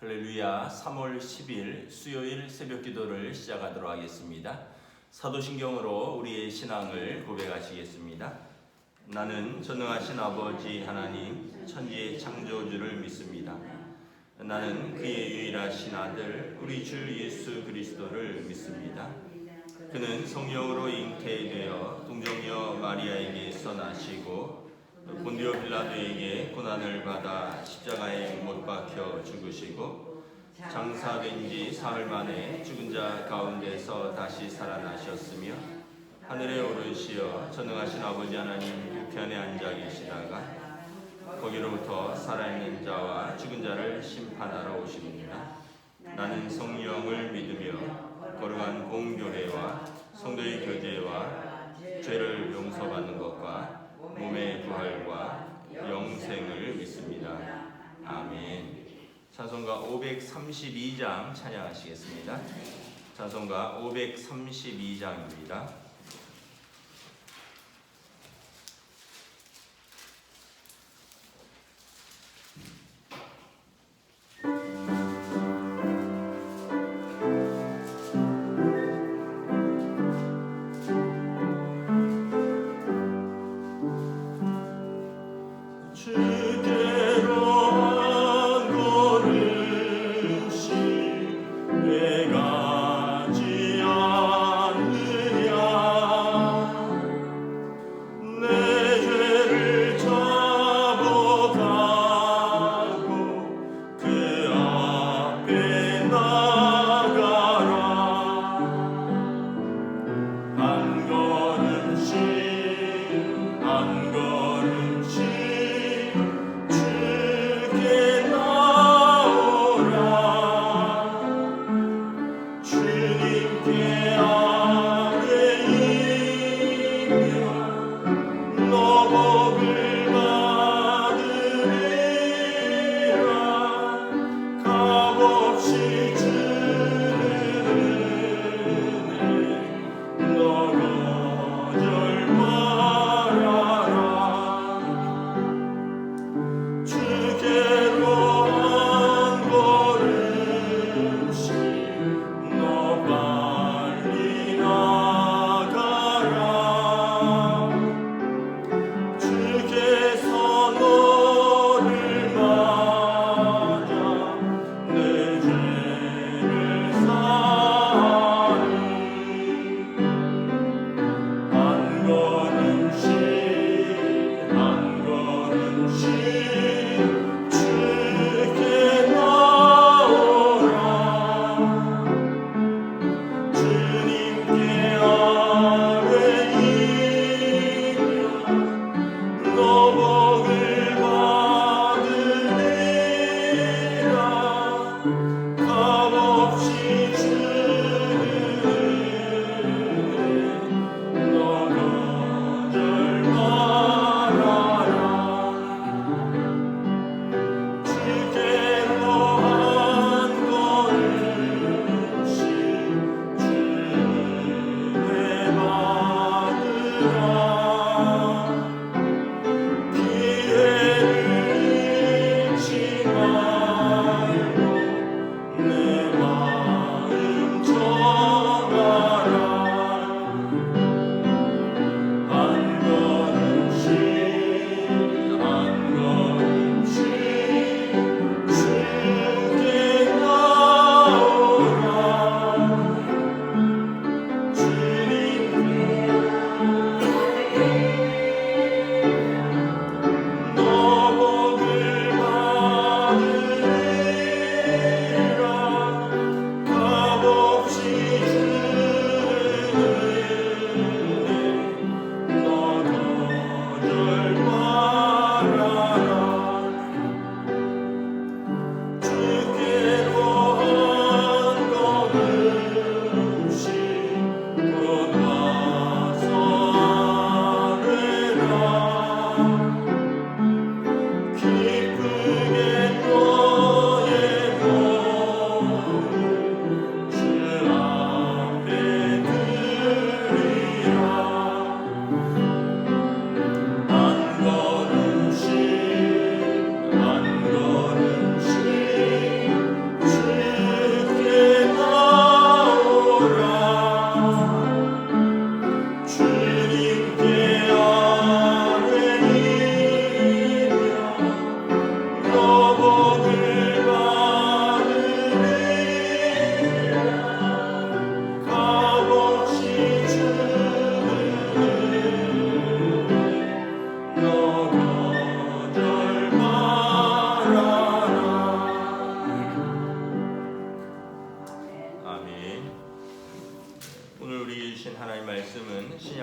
할렐루야. 3월 10일 수요일 새벽 기도를 시작하도록 하겠습니다. 사도신경으로 우리의 신앙을 고백하시겠습니다. 나는 전능하신 아버지 하나님 천지의 창조주를 믿습니다. 나는 그의 유일하신 아들 우리 주 예수 그리스도를 믿습니다. 그는 성령으로 잉태되어 동정녀 마리아에게서 나시고 본디오 빌라도에게 고난을 받아 십자가에 못 박혀 죽으시고 장사된 지 사흘 만에 죽은 자 가운데서 다시 살아나셨으며 하늘에 오르시어 전능하신 아버지 하나님 우편에 앉아 계시다가 거기로부터 살아있는 자와 죽은 자를 심판하러 오십니다. 나는 성령을 믿으며 거룩한 공교례와 성도의 교제와 죄를 용서받는 것과 몸의 부활과 영생을 믿습니다. 아멘. 찬송가 532장 찬양하시겠습니다. 찬송가 532장입니다.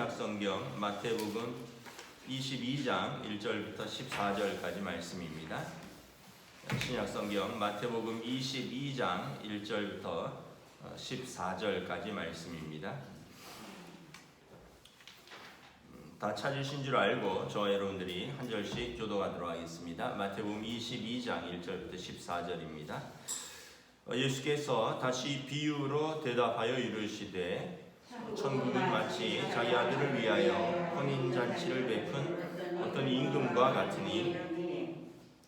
신약 성경 마태복음 22장 1절부터 14절까지 말씀입니다. 신약 성경 마태복음 22장 1절부터 14절까지 말씀입니다. 다 찾으신 줄 알고 저와 여러분들이 한 절씩 교독하도록 하겠습니다. 마태복음 22장 1절부터 14절입니다. 예수께서 다시 비유로 대답하여 이르시되 천국은 마치 자기 아들을 위하여 혼인잔치를 베푼 어떤 임금과 같으니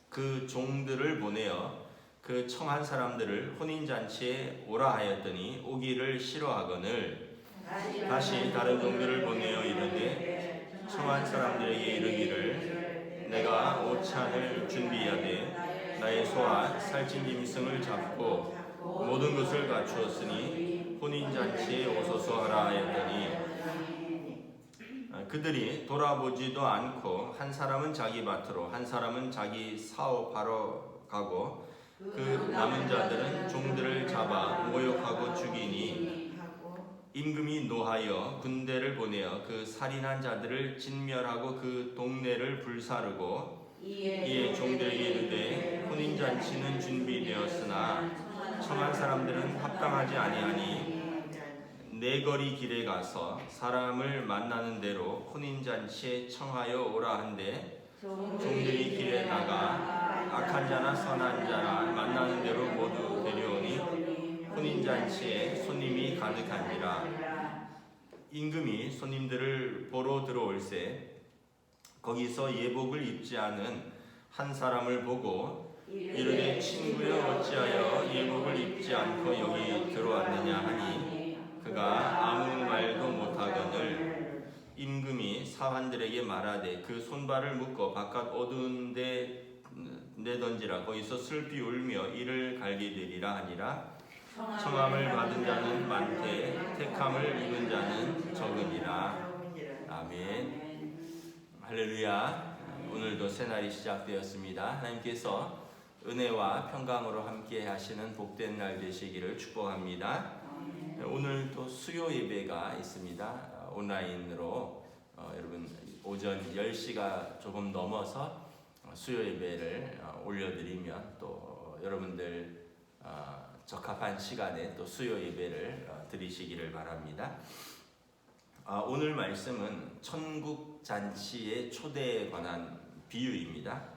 그 종들을 보내어 그 청한 사람들을 혼인잔치에 오라 하였더니 오기를 싫어하거늘 다시 다른 종들을 보내어 이르되 청한 사람들에게 이르기를 내가 오찬을 준비하되 나의 소와 살찐 짐승을 잡고 모든 것을 갖추었으니 혼인잔치에 오소서 하라 하였더니 그들이 돌아보지도 않고 한 사람은 자기 밭으로 한 사람은 자기 사업하러 가고 그 남은 자들은 종들을 잡아 모욕하고 죽이니 임금이 노하여 군대를 보내어 그 살인한 자들을 진멸하고 그 동네를 불사르고 이에 종들에게 이르되 혼인잔치는 준비되었으나 청한 사람들은 합당하지 아니하니 네 거리 길에 가서 사람을 만나는 대로 혼인잔치에 청하여 오라 한데 종들이 길에 나가 악한 자나 선한 자나 만나는 대로 모두 데려오니 혼인잔치에 손님이 가득한지라. 임금이 손님들을 보러 들어올세 거기서 예복을 입지 않은 한 사람을 보고 이르되 친구여 어찌하여 예복을 입지 않고 여기 들어왔느냐 하니 그가 아무 말도 못하거늘 임금이 사환들에게 말하되 그 손발을 묶어 바깥 어두운 데 내던지라. 거기서 슬피 울며 이를 갈게 되리라 하니라. 청함을 받은 자는 많되 택함을 입은 자는 적으니라. 아멘. 할렐루야. 오늘도 새날이 시작되었습니다. 하나님께서 은혜와 평강으로 함께 하시는 복된 날 되시기를 축복합니다. 오늘도 수요 예배가 있습니다. 온라인으로 여러분 오전 10시가 조금 넘어서 수요 예배를 올려드리면 또 여러분들 적합한 시간에 또 수요 예배를 드리시기를 바랍니다. 오늘 말씀은 천국 잔치의 초대에 관한 비유입니다.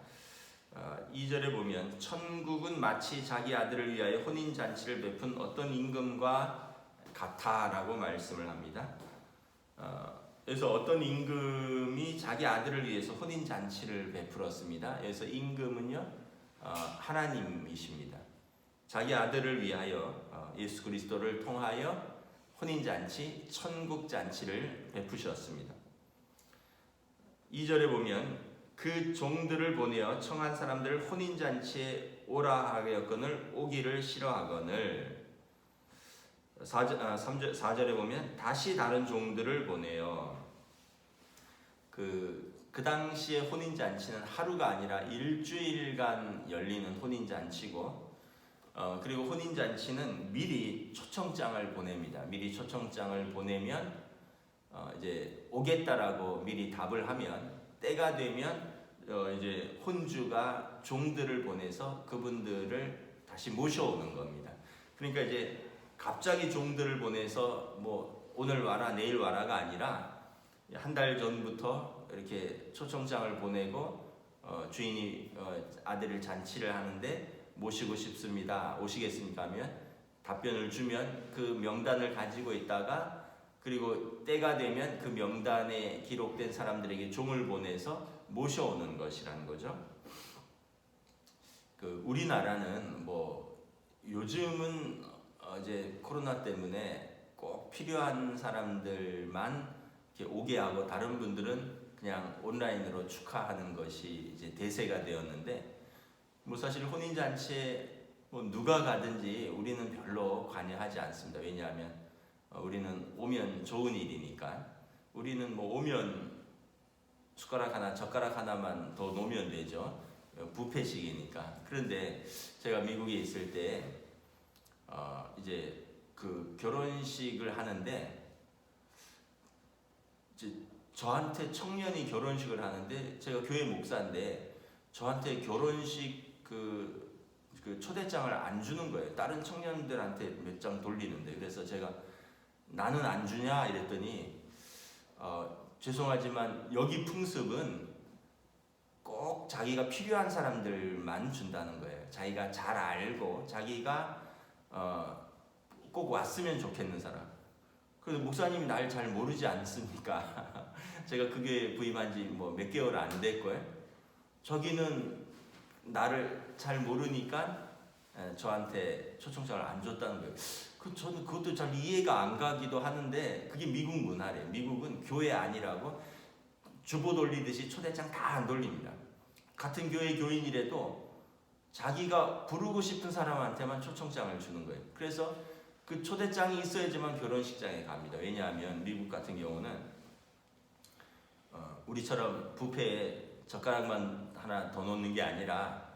2절에 보면 천국은 마치 자기 아들을 위하여 혼인 잔치를 베푼 어떤 임금과 같아라고 말씀을 합니다. 그래서 어떤 임금이 자기 아들을 위해서 혼인 잔치를 베풀었습니다. 그래서 임금은요 하나님이십니다. 자기 아들을 위하여 예수 그리스도를 통하여 혼인잔치, 천국잔치를 베푸셨습니다. 2절에 보면 그 종들을 보내어 청한 사람들을 혼인잔치에 오라 하였거늘 오기를 싫어하거늘 4절에 보면 다시 다른 종들을 보내어 그 당시에 혼인잔치는 하루가 아니라 일주일간 열리는 혼인잔치고 그리고 혼인잔치는 미리 초청장을 보냅니다. 미리 초청장을 보내면 이제 오겠다라고 미리 답을 하면 때가 되면 이제 혼주가 종들을 보내서 그분들을 다시 모셔오는 겁니다. 그러니까 이제 갑자기 종들을 보내서 뭐 오늘 와라 내일 와라가 아니라 한 달 전부터 이렇게 초청장을 보내고 주인이 아들을 잔치를 하는데 모시고 싶습니다. 오시겠습니까? 하면 답변을 주면 그 명단을 가지고 있다가 그리고 때가 되면 그 명단에 기록된 사람들에게 종을 보내서 모셔오는 것이라는 거죠. 우리나라는 뭐 요즘은 이제 코로나 때문에 꼭 필요한 사람들만 이렇게 오게 하고 다른 분들은 그냥 온라인으로 축하하는 것이 이제 대세가 되었는데 뭐 사실 혼인잔치에 뭐 누가 가든지 우리는 별로 관여하지 않습니다. 왜냐하면 우리는 오면 좋은 일이니까 우리는 뭐 오면 숟가락 하나 젓가락 하나만 더 놓으면 되죠. 뷔페식이니까. 그런데 제가 미국에 있을 때 이제 그 결혼식을 하는데 이제 저한테 청년이 결혼식을 하는데 제가 교회 목사인데 저한테 결혼식 그 초대장을 안 주는 거예요. 다른 청년들한테 몇 장 돌리는데. 그래서 제가 나는 안 주냐 이랬더니 죄송하지만 여기 풍습은 꼭 자기가 필요한 사람들만 준다는 거예요. 자기가 잘 알고 자기가 꼭 왔으면 좋겠는 사람. 그래서 목사님이 날 잘 모르지 않습니까? 제가 그게 부임한 지 뭐 몇 개월 안 됐고요. 저기는 나를 잘 모르니까 저한테 초청장을 안 줬다는 거예요. 저는 그것도 잘 이해가 안 가기도 하는데 그게 미국 문화래요. 미국은 교회 아니라고 주보 돌리듯이 초대장 다 안 돌립니다. 같은 교회 교인이라도 자기가 부르고 싶은 사람한테만 초청장을 주는 거예요. 그래서 그 초대장이 있어야지만 결혼식장에 갑니다. 왜냐하면 미국 같은 경우는 우리처럼 뷔페에 젓가락만 하나 더 놓는 게 아니라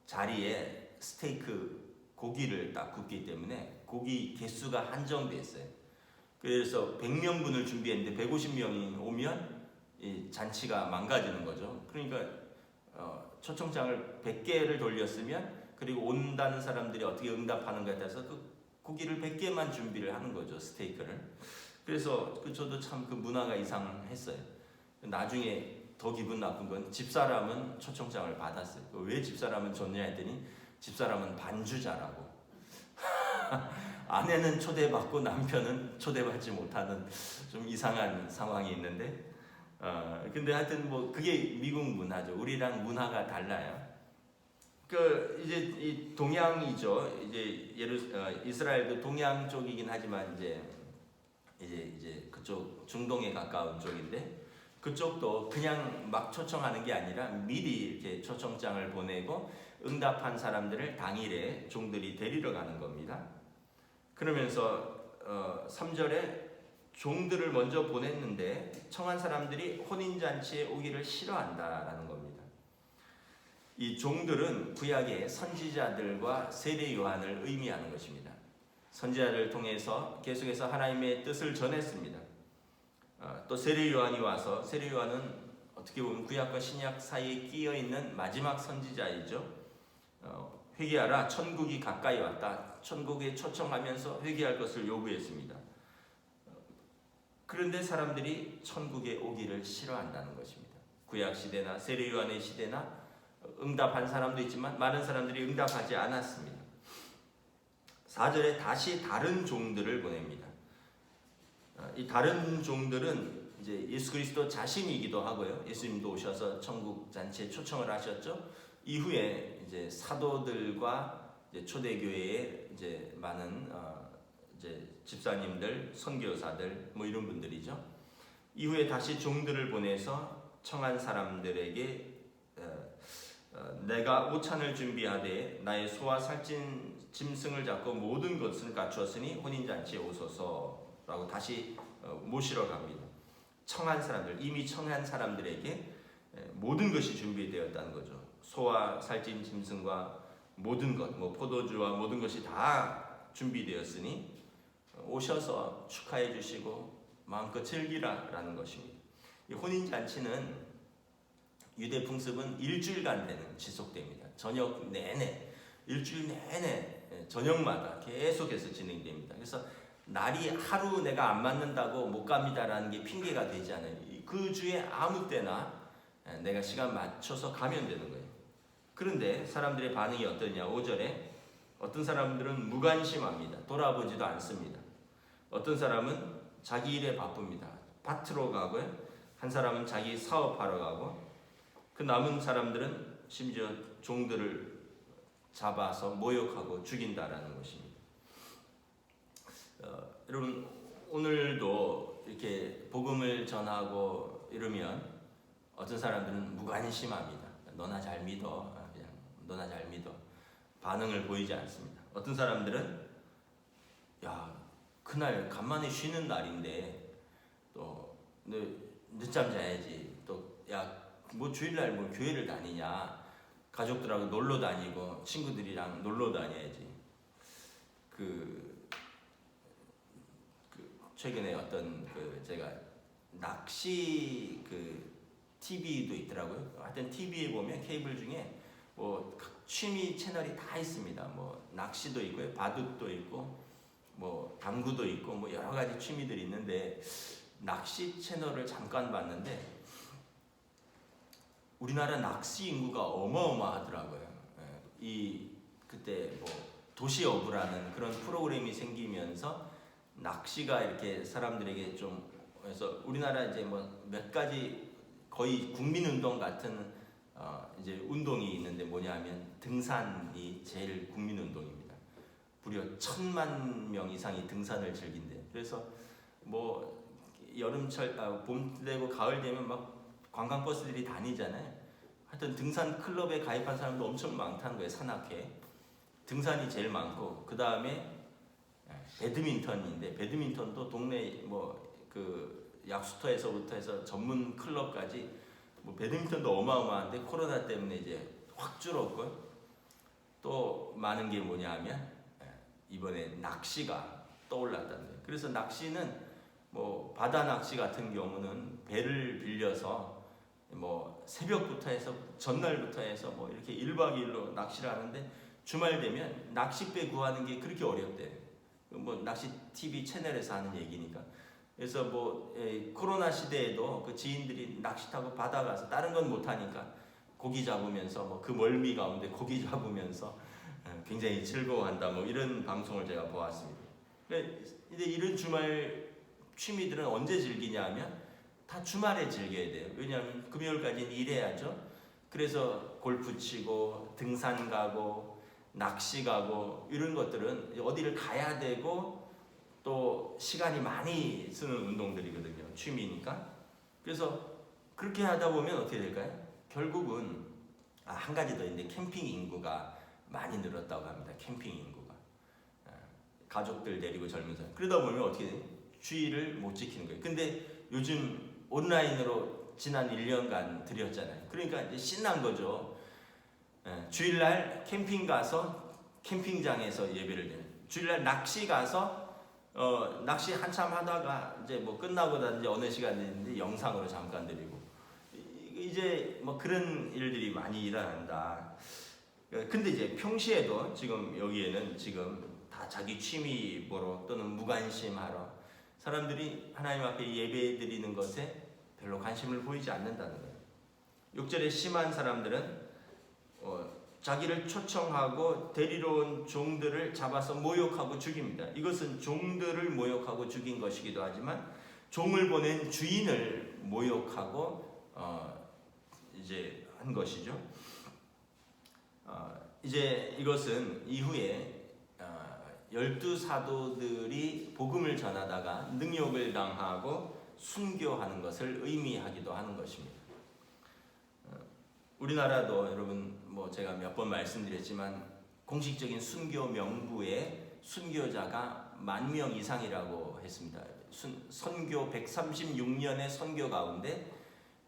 자리에 스테이크 고기를 딱 굽기 때문에 고기 개수가 한정돼 있어요. 그래서 100명분을 준비했는데 150명이 오면 이 잔치가 망가지는 거죠. 그러니까 초청장을 100개를 돌렸으면 그리고 온다는 사람들이 어떻게 응답하는가에 따라서 그 고기를 100개만 준비를 하는 거죠. 스테이크를. 그래서 저도 참 그 문화가 이상했어요. 나중에 더 기분 나쁜 건 집사람은 초청장을 받았어요. 왜 집사람은 줬냐 했더니 집사람은 반주자라고. 아내는 초대받고 남편은 초대받지 못하는 좀 이상한 상황이 있는데 근데 하여튼 뭐 그게 미국 문화죠. 우리랑 문화가 달라요. 이제 이 동양이죠. 이제 이스라엘도 동양 쪽이긴 하지만 이제 그쪽 중동에 가까운 쪽인데 그쪽도 그냥 막 초청하는 게 아니라 미리 이렇게 초청장을 보내고 응답한 사람들을 당일에 종들이 데리러 가는 겁니다. 그러면서 3절에 종들을 먼저 보냈는데 청한 사람들이 혼인잔치에 오기를 싫어한다라는 겁니다. 이 종들은 구약의 선지자들과 세례 요한을 의미하는 것입니다. 선지자를 통해서 계속해서 하나님의 뜻을 전했습니다. 또 세례 요한이 와서 세례 요한은 어떻게 보면 구약과 신약 사이에 끼어 있는 마지막 선지자이죠. 회개하라, 천국이 가까이 왔다. 천국에 초청하면서 회개할 것을 요구했습니다. 그런데 사람들이 천국에 오기를 싫어한다는 것입니다. 구약 시대나 세례 요한의 시대나 응답한 사람도 있지만 많은 사람들이 응답하지 않았습니다. 4절에 다시 다른 종들을 보냅니다. 이 다른 종들은 이제 예수 그리스도 자신이기도 하고요. 예수님도 오셔서 천국 잔치에 초청을 하셨죠. 이후에 이제 사도들과 이제 초대교회에 이제 많은 이제 집사님들, 선교사들 뭐 이런 분들이죠. 이후에 다시 종들을 보내서 청한 사람들에게 내가 오찬을 준비하되 나의 소와 살찐 짐승을 잡고 모든 것을 갖추었으니 혼인잔치에 오소서라고 다시 모시러 갑니다. 청한 사람들, 이미 청한 사람들에게 모든 것이 준비되었다는 거죠. 소와 살찐 짐승과 모든 것, 뭐 포도주와 모든 것이 다 준비되었으니 오셔서 축하해 주시고 마음껏 즐기라라는 것입니다. 이 혼인잔치는 유대 풍습은 일주일간 지속됩니다. 저녁 내내, 일주일 내내 저녁마다 계속해서 진행됩니다. 그래서 날이 하루 내가 안 맞는다고 못 갑니다라는 게 핑계가 되지 않아요. 그 주에 아무 때나 내가 시간 맞춰서 가면 되는 거예요. 그런데 사람들의 반응이 어떠냐? 5절에 어떤 사람들은 무관심합니다. 돌아보지도 않습니다. 어떤 사람은 자기 일에 바쁩니다. 밭으로 가고요. 한 사람은 자기 사업하러 가고 그 남은 사람들은 심지어 종들을 잡아서 모욕하고 죽인다라는 것입니다. 여러분 오늘도 이렇게 복음을 전하고 이러면 어떤 사람들은 무관심합니다. 너나 잘 믿어. 그냥 너나 잘 믿어. 반응을 보이지 않습니다. 어떤 사람들은 야 그날 간만에 쉬는 날인데 또 늦잠 자야지. 또 야 뭐 주일날 뭐 교회를 다니냐. 가족들하고 놀러 다니고 친구들이랑 놀러 다녀야지. 최근에 어떤 제가 낚시 그 TV도 있더라고요. 하여튼 TV에 보면 케이블 중에 뭐 취미 채널이 다 있습니다. 뭐 낚시도 있고요, 바둑도 있고, 뭐 당구도 있고, 뭐 여러 가지 취미들이 있는데 낚시 채널을 잠깐 봤는데 우리나라 낚시 인구가 어마어마하더라고요. 이 그때 뭐 도시어부라는 그런 프로그램이 생기면서 낚시가 이렇게 사람들에게 좀 그래서 우리나라 이제 뭐 몇 가지 거의 국민운동 같은 이제 운동이 있는데 뭐냐면 등산이 제일 국민운동입니다. 무려 1,000만 명 이상이 등산을 즐긴대요. 그래서 뭐 여름철 봄 되고 가을 되면 막 관광버스들이 다니잖아요. 하여튼 등산 클럽에 가입한 사람도 엄청 많다는 거예요. 산악회 등산이 제일 많고 그 다음에 배드민턴인데 배드민턴도 동네 뭐 그 약수터에서부터 해서 전문 클럽까지 뭐 배드민턴도 어마어마한데 코로나 때문에 이제 확 줄었고요. 또 많은 게 뭐냐하면 이번에 낚시가 떠올랐다는 거예요. 그래서 낚시는 뭐 바다 낚시 같은 경우는 배를 빌려서 뭐 새벽부터 해서 전날부터 해서 뭐 이렇게 1박 2일로 낚시를 하는데 주말 되면 낚싯배 구하는 게 그렇게 어렵대요. 뭐 낚시 TV 채널에서 하는 얘기니까. 그래서 뭐 코로나 시대에도 그 지인들이 낚시 타고 바다 가서 다른 건 못 하니까 고기 잡으면서 뭐 그 멀미 가운데 고기 잡으면서 굉장히 즐거워한다 뭐 이런 방송을 제가 보았습니다. 근데 이런 주말 취미들은 언제 즐기냐 하면 다 주말에 즐겨야 돼요. 왜냐하면 금요일까지는 일해야죠. 그래서 골프 치고 등산 가고 낚시 가고 이런 것들은 어디를 가야 되고 또 시간이 많이 쓰는 운동들이거든요. 취미니까. 그래서 그렇게 하다 보면 어떻게 될까요? 결국은 한 가지 더 있는데 캠핑 인구가 많이 늘었다고 합니다. 캠핑 인구가. 가족들 데리고 젊은 사람. 그러다 보면 어떻게 돼요? 주의를 못 지키는 거예요. 근데 요즘 온라인으로 지난 1년간 드렸잖아요. 그러니까 이제 신난 거죠. 주일날 캠핑 가서 캠핑장에서 예배를 드려요. 주일날 낚시 가서 낚시 한참 하다가 이제 뭐 끝나고 이제 어느 시간 됐는데 영상으로 잠깐 드리고 이제 뭐 그런 일들이 많이 일어난다. 근데 이제 평시에도 지금 여기에는 지금 다 자기 취미 보러 또는 무관심하러 사람들이 하나님 앞에 예배 드리는 것에 별로 관심을 보이지 않는다는 거예요. 6절에 심한 사람들은 자기를 초청하고 데리러 온 종들을 잡아서 모욕하고 죽입니다. 이것은 종들을 모욕하고 죽인 것이기도 하지만 종을 보낸 주인을 모욕하고 이제 한 것이죠. 이제 이것은 이후에 12사도들이 복음을 전하다가 능욕을 당하고 순교하는 것을 의미하기도 하는 것입니다. 우리나라도 여러분 뭐 제가 몇 번 말씀드렸지만 공식적인 순교 명부에 순교자가 10,000명 이상이라고 했습니다. 선교 136년의 선교 가운데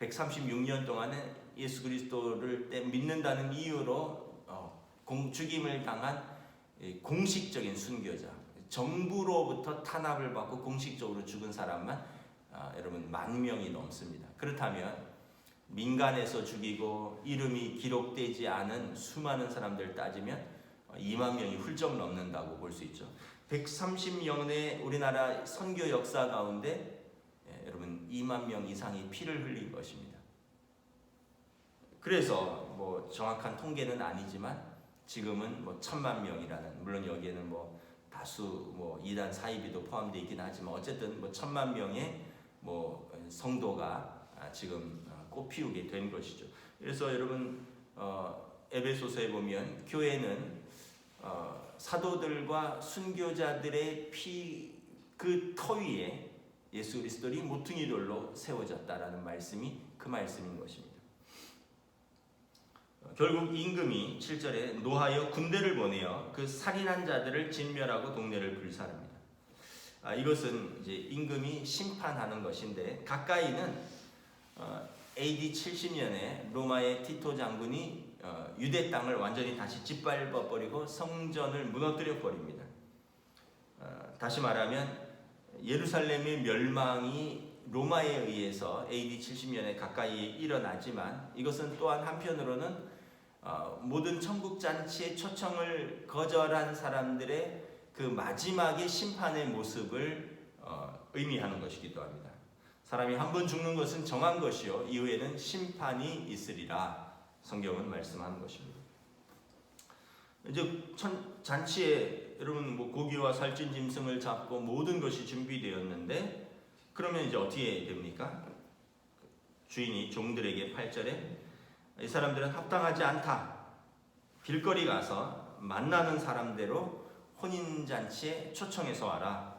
136년 동안에 예수 그리스도를 믿는다는 이유로 죽임을 당한 공식적인 순교자, 정부로부터 탄압을 받고 공식적으로 죽은 사람만 여러분 10,000명이 넘습니다. 그렇다면 민간에서 죽이고 이름이 기록되지 않은 수많은 사람들 따지면 20,000명이 훌쩍 넘는다고 볼 수 있죠. 130년의 우리나라 선교 역사 가운데 여러분 20,000명 이상이 피를 흘린 것입니다. 그래서 뭐 정확한 통계는 아니지만 지금은 뭐 1,000,000명이라는, 물론 여기에는 뭐 다수 뭐 이단 사이비도 포함되어 있긴 하지만 어쨌든 뭐 1,000,000명의 뭐 성도가 지금 꽃피우게 된 것이죠. 그래서 여러분 에베소서에 보면 교회는 사도들과 순교자들의 피 그 터 위에 예수 그리스도의 모퉁이 돌로 세워졌다라는 말씀이 그 말씀인 것입니다. 결국 임금이 7절에 노하여 군대를 보내어 그 살인한 자들을 진멸하고 동네를 불살합니다. 이것은 이제 임금이 심판하는 것인데 가까이는 AD 70년에 로마의 티토 장군이 유대 땅을 완전히 다시 짓밟아 버리고 성전을 무너뜨려 버립니다. 다시 말하면 예루살렘의 멸망이 로마에 의해서 AD 70년에 가까이 일어나지만 이것은 또한 한편으로는 모든 천국 잔치의 초청을 거절한 사람들의 그 마지막의 심판의 모습을 의미하는 것이기도 합니다. 사람이 한 번 죽는 것은 정한 것이요 이후에는 심판이 있으리라 성경은 말씀하는 것입니다. 이제 잔치에 여러분 뭐 고기와 살찐 짐승을 잡고 모든 것이 준비되었는데 그러면 이제 어떻게 됩니까? 주인이 종들에게 8절에 이 사람들은 합당하지 않다. 길거리 가서 만나는 사람대로 혼인잔치에 초청해서 와라.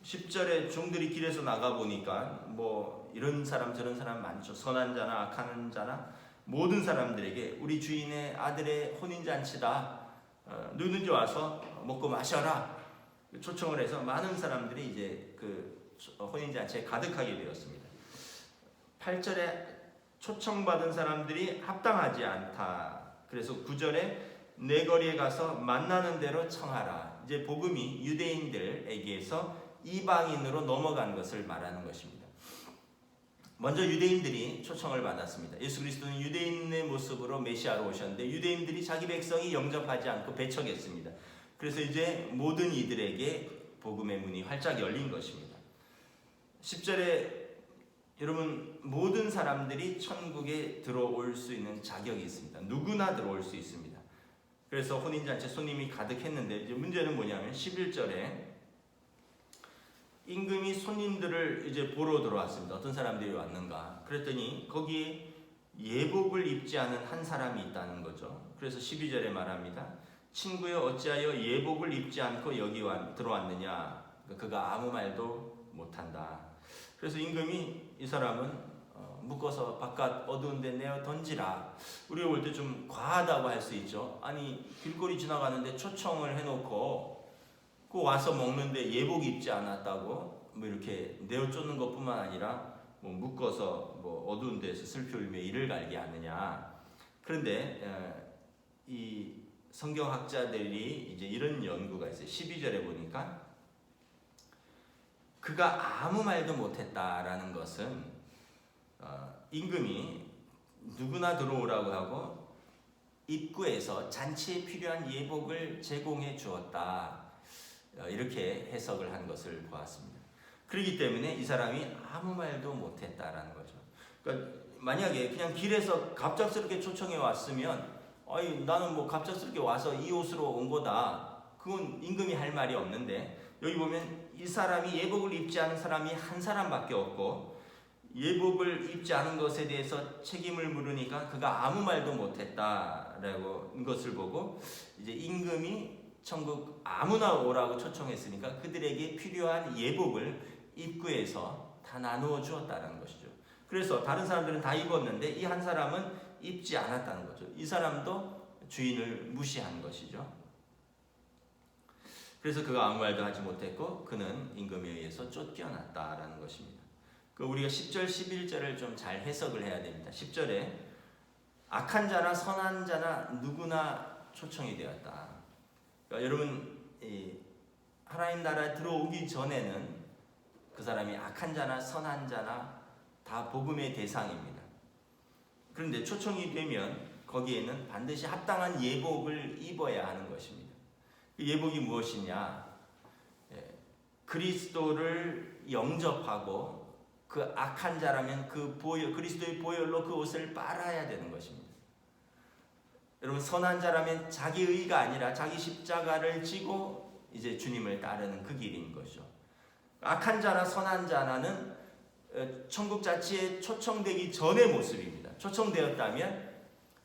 10절에 종들이 길에서 나가보니까 뭐 이런 사람 저런 사람 많죠. 선한 자나 악한 자나 모든 사람들에게 우리 주인의 아들의 혼인잔치다. 누구든지 와서 먹고 마셔라. 초청을 해서 많은 사람들이 이제 그 혼인잔치에 가득하게 되었습니다. 8절에 초청받은 사람들이 합당하지 않다. 그래서 9절에 내 거리에 가서 만나는 대로 청하라. 이제 복음이 유대인들에게서 이방인으로 넘어간 것을 말하는 것입니다. 먼저 유대인들이 초청을 받았습니다. 예수 그리스도는 유대인의 모습으로 메시아로 오셨는데 유대인들이 자기 백성이 영접하지 않고 배척했습니다. 그래서 이제 모든 이들에게 복음의 문이 활짝 열린 것입니다. 10절에 여러분 모든 사람들이 천국에 들어올 수 있는 자격이 있습니다. 누구나 들어올 수 있습니다. 그래서 혼인잔치 손님이 가득했는데 이제 문제는 뭐냐면 11절에 임금이 손님들을 이제 보러 들어왔습니다. 어떤 사람들이 왔는가? 그랬더니 거기에 예복을 입지 않은 한 사람이 있다는 거죠. 그래서 12절에 말합니다. 친구여 어찌하여 예복을 입지 않고 여기 들어왔느냐? 그가 아무 말도 못한다. 그래서 임금이 이 사람은 묶어서 바깥 어두운 데 내어 던지라. 우리가 볼 때 좀 과하다고 할 수 있죠. 아니 길거리 지나가는데 초청을 해놓고 그 와서 먹는데 예복 입지 않았다고 뭐 이렇게 내어 쫓는 것뿐만 아니라 뭐 묶어서 뭐 어두운 데서 슬피 울며 이를 갈게 하느냐. 그런데 이 성경학자들이 이제 이런 연구가 있어요. 12절에 보니까 그가 아무 말도 못했다라는 것은 임금이 누구나 들어오라고 하고 입구에서 잔치에 필요한 예복을 제공해 주었다. 이렇게 해석을 한 것을 보았습니다. 그렇기 때문에 이 사람이 아무 말도 못했다라는 거죠. 그러니까 만약에 그냥 길에서 갑작스럽게 초청해 왔으면 나는 뭐 갑작스럽게 와서 이 옷으로 온 거다. 그건 임금이 할 말이 없는데 여기 보면 이 사람이 예복을 입지 않은 사람이 한 사람밖에 없고 예복을 입지 않은 것에 대해서 책임을 물으니까 그가 아무 말도 못했다라고 것을 보고 이제 임금이 천국 아무나 오라고 초청했으니까 그들에게 필요한 예복을 입구에서 다 나누어 주었다는 것이죠. 그래서 다른 사람들은 다 입었는데 이 한 사람은 입지 않았다는 거죠. 이 사람도 주인을 무시한 것이죠. 그래서 그가 아무 말도 하지 못했고 그는 임금에 의해서 쫓겨났다라는 것입니다. 우리가 10절, 11절을 좀 잘 해석을 해야 됩니다. 10절에 악한 자나 선한 자나 누구나 초청이 되었다. 그러니까 여러분 하나님 나라에 들어오기 전에는 그 사람이 악한 자나 선한 자나 다 복음의 대상입니다. 그런데 초청이 되면 거기에는 반드시 합당한 예복을 입어야 하는 것입니다. 그 예복이 무엇이냐? 그리스도를 영접하고 그 악한 자라면 그 그리스도의 보혈로 그 옷을 빨아야 되는 것입니다. 여러분 선한 자라면 자기 의가 아니라 자기 십자가를 지고 이제 주님을 따르는 그 길인 것이죠. 악한 자나 선한 자나는 천국 자치에 초청되기 전의 모습입니다. 초청되었다면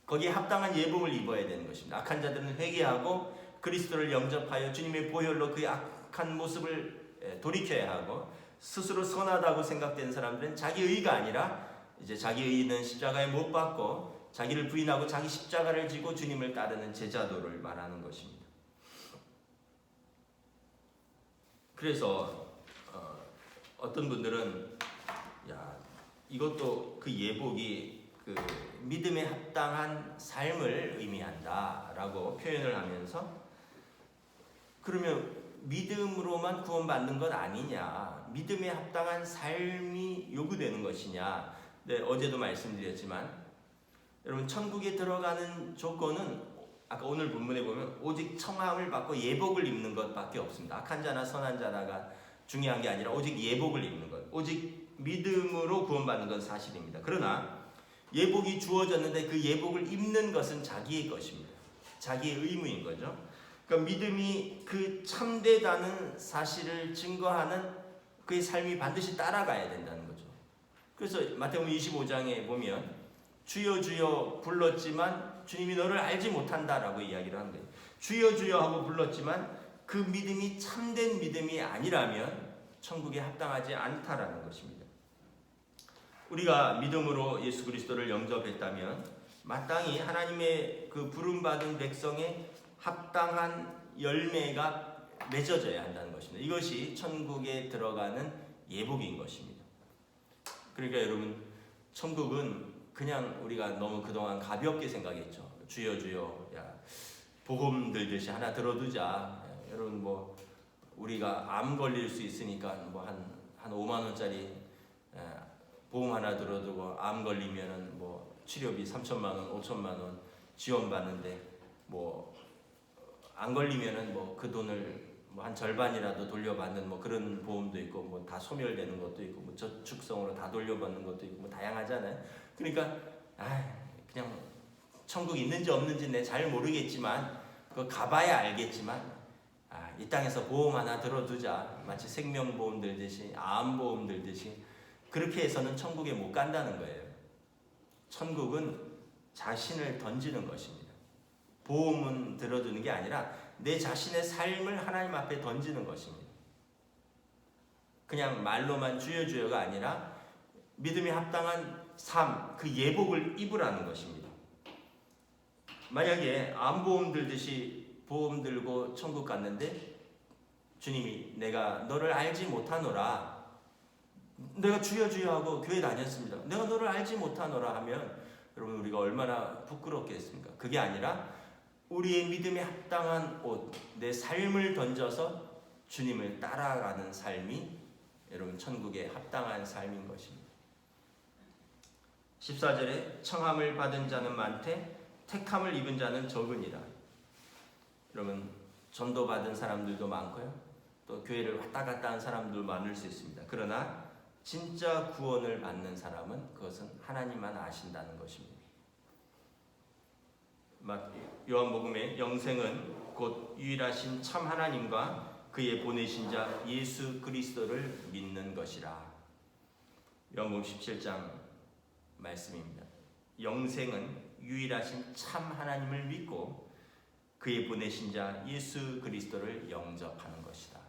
거기에 합당한 예복을 입어야 되는 것입니다. 악한 자들은 회개하고 그리스도를 영접하여 주님의 보혈로 그 악한 모습을 돌이켜야 하고 스스로 선하다고 생각되는 사람들은 자기 의가 아니라 이제 자기 의는 십자가에 못 박고 자기를 부인하고 자기 십자가를 지고 주님을 따르는 제자도를 말하는 것입니다. 그래서 어떤 분들은 이것도 그 예복이 그 믿음에 합당한 삶을 의미한다라고 표현을 하면서 그러면 믿음으로만 구원받는 것 아니냐, 믿음에 합당한 삶이 요구되는 것이냐. 네, 어제도 말씀드렸지만 여러분, 천국에 들어가는 조건은 아까 오늘 본문에 보면 오직 청함을 받고 예복을 입는 것밖에 없습니다. 악한 자나 선한 자나가 중요한 게 아니라 오직 예복을 입는 것, 오직 믿음으로 구원받는 건 사실입니다. 그러나 예복이 주어졌는데 그 예복을 입는 것은 자기의 것입니다. 자기의 의무인 거죠. 그러니까 믿음이 그 참되다는 사실을 증거하는 그의 삶이 반드시 따라가야 된다는 거죠. 그래서 마태복음 25장에 보면 주여 주여 불렀지만 주님이 너를 알지 못한다라고 이야기를 하는 거예요. 주여 주여 하고 불렀지만 그 믿음이 참된 믿음이 아니라면 천국에 합당하지 않다라는 것입니다. 우리가 믿음으로 예수 그리스도를 영접했다면 마땅히 하나님의 그 부름받은 백성의 합당한 열매가 맺어져야 한다는 것입니다. 이것이 천국에 들어가는 예복인 것입니다. 그러니까 여러분, 천국은 그냥 우리가 너무 그동안 가볍게 생각했죠. 주여 주여, 야, 복음 들듯이 하나 들어두자. 여러분, 뭐 우리가 암 걸릴 수 있으니까 뭐 한 5만 원짜리 보험 하나 들어두고 암 걸리면은 뭐 치료비 3천만 원, 5천만 원 지원받는데 뭐 안 걸리면은 뭐 그 돈을 뭐 한 절반이라도 돌려받는 뭐 그런 보험도 있고, 뭐 다 소멸되는 것도 있고, 뭐 저축성으로 다 돌려받는 것도 있고, 뭐 다양하잖아요. 그러니까 그냥 천국 있는지 없는지 내 잘 모르겠지만 그거 가봐야 알겠지만 이 땅에서 보험 하나 들어두자. 마치 생명보험 들듯이, 암보험 들듯이 그렇게 해서는 천국에 못 간다는 거예요. 천국은 자신을 던지는 것입니다. 보험은 들어두는 게 아니라 내 자신의 삶을 하나님 앞에 던지는 것입니다. 그냥 말로만 주여 주여가 아니라 믿음에 합당한 삶, 그 예복을 입으라는 것입니다. 만약에 암보험 들듯이 보험 들고 천국 갔는데 주님이 내가 너를 알지 못하노라, 내가 주여 주여 하고 교회 다녔습니다, 내가 너를 알지 못하노라 하면 여러분, 우리가 얼마나 부끄럽겠습니까? 그게 아니라 우리의 믿음에 합당한 옷, 내 삶을 던져서 주님을 따라가는 삶이 여러분 천국에 합당한 삶인 것입니다. 14절에 청함을 받은 자는 많되 택함을 입은 자는 적으니라. 여러분, 전도받은 사람들도 많고요, 또 교회를 왔다 갔다 한 사람도 많을 수 있습니다. 그러나 진짜 구원을 받는 사람은 그것은 하나님만 아신다는 것입니다. 요한복음에 영생은 곧 유일하신 참 하나님과 그의 보내신 자 예수 그리스도를 믿는 것이라. 요한복음 17장 말씀입니다. 영생은 유일하신 참 하나님을 믿고 그의 보내신 자 예수 그리스도를 영접하는 것이다.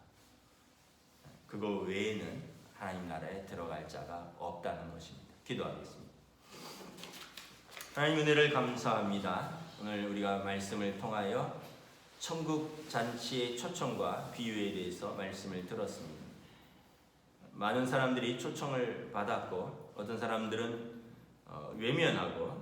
그거 외에는 하나님 나라에 들어갈 자가 없다는 것입니다. 기도하겠습니다. 하나님 은혜를 감사합니다. 오늘 우리가 말씀을 통하여 천국 잔치의 초청과 비유에 대해서 말씀을 들었습니다. 많은 사람들이 초청을 받았고, 어떤 사람들은 외면하고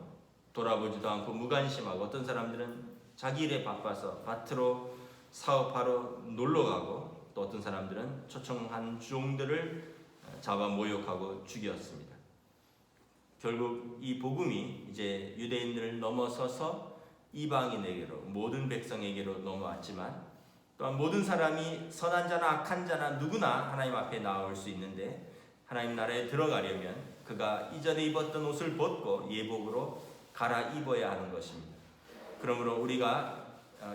돌아보지도 않고 무관심하고, 어떤 사람들은 자기 일에 바빠서 밭으로 사업하러 놀러가고, 또 어떤 사람들은 초청한 종들을 잡아 모욕하고 죽였습니다. 결국 이 복음이 이제 유대인들을 넘어서서 이방인에게로, 모든 백성에게로 넘어왔지만, 또한 모든 사람이 선한 자나 악한 자나 누구나 하나님 앞에 나올 수 있는데, 하나님 나라에 들어가려면 그가 이전에 입었던 옷을 벗고 예복으로 갈아입어야 하는 것입니다. 그러므로 우리가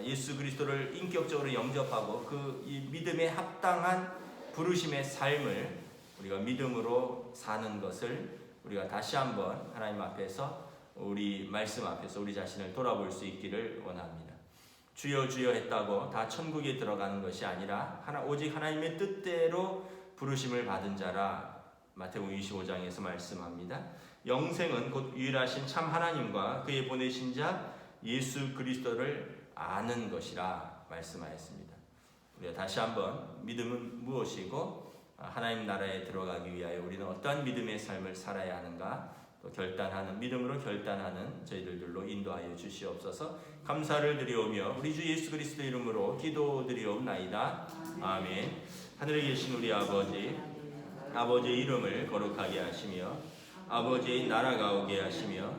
예수 그리스도를 인격적으로 영접하고 그 믿음에 합당한 부르심의 삶을 우리가 믿음으로 사는 것을 우리가 다시 한번 하나님 앞에서, 우리 말씀 앞에서 우리 자신을 돌아볼 수 있기를 원합니다. 주여 주여 했다고 다 천국에 들어가는 것이 아니라 오직 하나님의 뜻대로 부르심을 받은 자라 마태복음 25장에서 말씀합니다. 영생은 곧 유일하신 참 하나님과 그의 보내신 자 예수 그리스도를 아는 것이라 말씀하였습니다. 우리가 다시 한번 믿음은 무엇이고 하나님 나라에 들어가기 위하여 우리는 어떠한 믿음의 삶을 살아야 하는가 또 결단하는 믿음으로 결단하는 저희들로 인도하여 주시옵소서. 감사를 드리오며 우리 주 예수 그리스도 이름으로 기도드리옵나이다. 아멘. 하늘에 계신 우리 아버지, 아버지의 이름을 거룩하게 하시며 아버지의 나라가 오게 하시며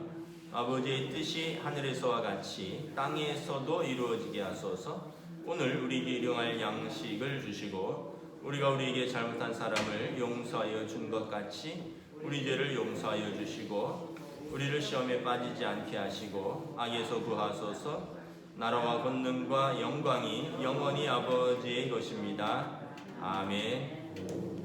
아버지의 뜻이 하늘에서와 같이 땅에서도 이루어지게 하소서. 오늘 우리에게 일용할 양식을 주시고 우리가 우리에게 잘못한 사람을 용서하여 준 것 같이 우리 죄를 용서하여 주시고 우리를 시험에 빠지지 않게 하시고 악에서 구하소서. 나라와 권능과 영광이 영원히 아버지의 것입니다. 아멘.